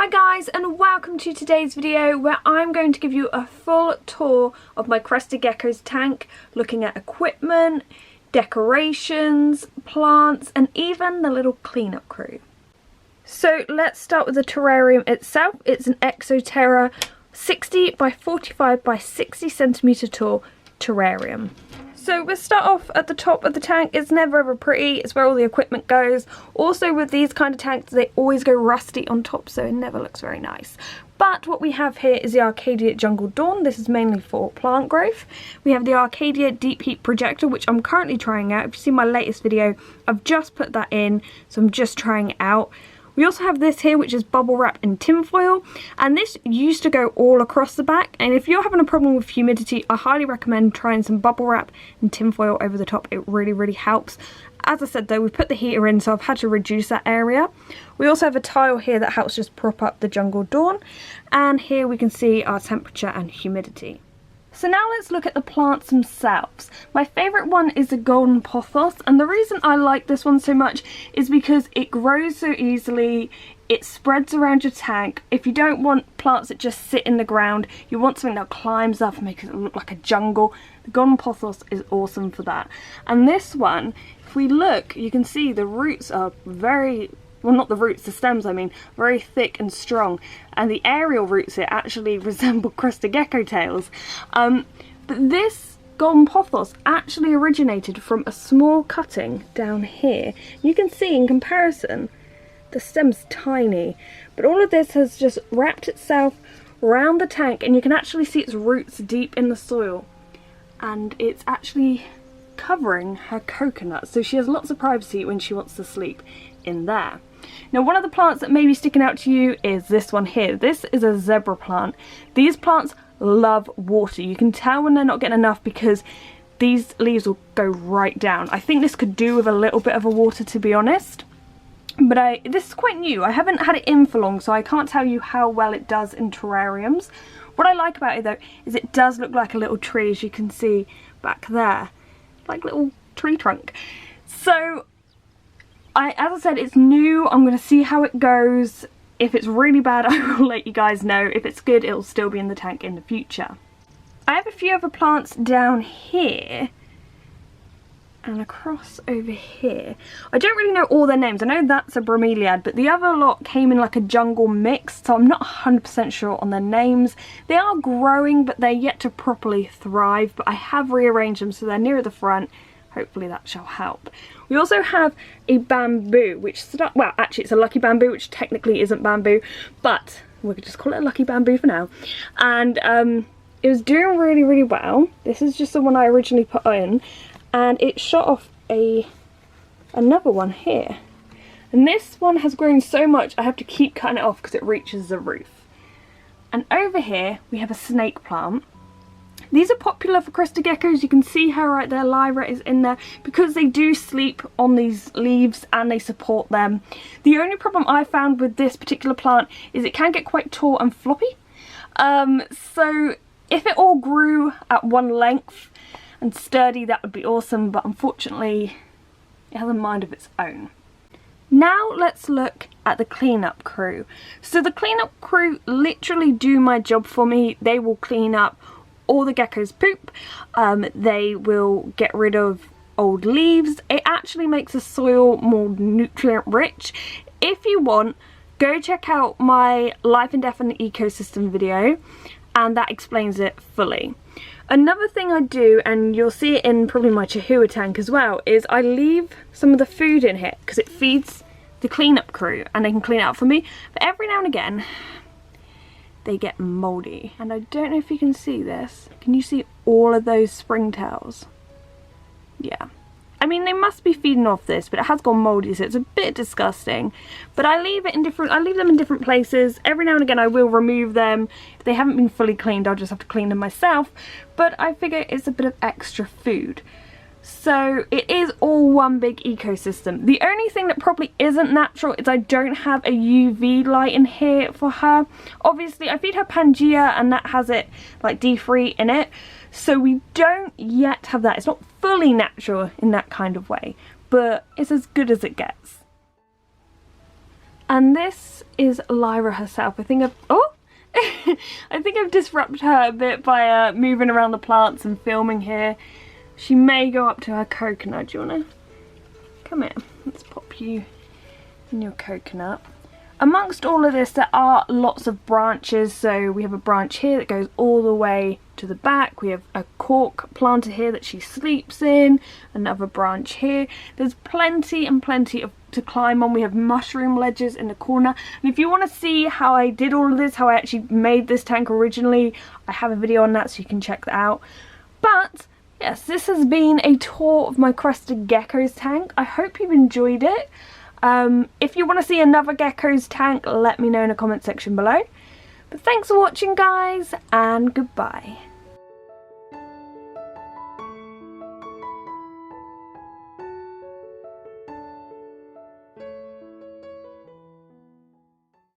Hi guys, and welcome to today's video where I'm going to give you a full tour of my Crested Gecko's tank, looking at equipment, decorations, plants, and even the little cleanup crew. So let's start with the terrarium itself. It's an Exoterra 60 by 45 by 60 centimeter tall terrarium. So we'll start off at the top of the tank. It's never ever pretty, it's where all the equipment goes. Also with these kind of tanks, they always go rusty on top, so it never looks very nice. But what we have here is the Arcadia Jungle Dawn. This is mainly for plant growth. We have the Arcadia Deep Heat Projector, which I'm currently trying out. If you've seen my latest video, I've just put that in, so I'm just trying it out. We also have this here, which is bubble wrap and tinfoil, and this used to go all across the back, and if you're having a problem with humidity, I highly recommend trying some bubble wrap and tinfoil over the top. It really helps. As I said though, we put the heater in, so I've had to reduce that area. We also have a tile here that helps just prop up the Jungle Dawn, and here we can see our temperature and humidity. So now let's look at the plants themselves. My favourite one is the golden pothos, and the reason I like this one so much is because it grows so easily, it spreads around your tank. If you don't want plants that just sit in the ground, you want something that climbs up and makes it look like a jungle, the golden pothos is awesome for that. And this one, if we look, you can see the roots are well, not the roots, the stems I mean, very thick and strong, and the aerial roots here actually resemble Crested Gecko tails. But this golden pothos actually originated from a small cutting down here. You can see in comparison, the stem's tiny, but all of this has just wrapped itself around the tank, and you can actually see its roots deep in the soil, and it's actually covering her coconut, so she has lots of privacy when she wants to sleep in there. Now, one of the plants that may be sticking out to you is this one here. This is a zebra plant. These plants love water. You can tell when they're not getting enough because these leaves will go right down. I think this could do with a little bit of a water, to be honest. But this is quite new. I haven't had it in for long, so I can't tell you how well it does in terrariums. What I like about it though is it does look like a little tree, as you can see back there. Like a little tree trunk. So as I said, it's new. I'm going to see how it goes. If it's really bad, I will let you guys know. If it's good, it'll still be in the tank in the future. I have a few other plants down here and across over here. I don't really know all their names. I know that's a bromeliad, but the other lot came in like a jungle mix, so I'm not 100% sure on their names. They are growing, but they're yet to properly thrive, but I have rearranged them so they're nearer the front. Hopefully that shall help. We also have a bamboo, which, well, actually it's a lucky bamboo, which technically isn't bamboo, but we could just call it a lucky bamboo for now. And it was doing really well. This is just the one I originally put in, and it shot off another one here. And this one has grown so much I have to keep cutting it off because it reaches the roof. And over here we have a snake plant. These are popular for Crested Geckos. You can see her right there, Lyra is in there, because they do sleep on these leaves and they support them. The only problem I found with this particular plant is it can get quite tall and floppy. So if it all grew at one length and sturdy, that would be awesome, but unfortunately it has a mind of its own. Now let's look at the cleanup crew. So the cleanup crew literally do my job for me. They will clean up all the geckos' poop, they will get rid of old leaves. It actually makes the soil more nutrient rich. If you want, go check out my Life and Death in the Ecosystem video, and that explains it fully. Another thing I do, and you'll see it in probably my Chihuahua tank as well, is I leave some of the food in here because it feeds the cleanup crew and they can clean it up for me. But every now and again they get mouldy, and I don't know if you can see this. Can you see all of those springtails? Yeah, I mean, they must be feeding off this, but it has gone mouldy, so it's a bit disgusting. But I leave them in different places. Every now and again I will remove them. If they haven't been fully cleaned, I'll just have to clean them myself, but I figure it's a bit of extra food. So it is all one big ecosystem. The only thing that probably isn't natural is I don't have a UV light in here for her. Obviously I feed her Pangea and that has it like D3 in it, so we don't yet have that. It's not fully natural in that kind of way, but it's as good as it gets. And this is Lyra herself. I think I think I've disrupted her a bit by moving around the plants and filming here. She may go up to her coconut. Do you wanna come here? Let's pop you in your coconut. Amongst all of this, there are lots of branches. So we have a branch here that goes all the way to the back. We have a cork planter here that she sleeps in. Another branch here. There's plenty and plenty to climb on. We have mushroom ledges in the corner. And if you want to see how I did all of this, how I actually made this tank originally, I have a video on that, so you can check that out. But yes, this has been a tour of my Crested Gecko's tank. I hope you've enjoyed it. If you want to see another Gecko's tank, let me know in the comment section below. But thanks for watching, guys, and goodbye.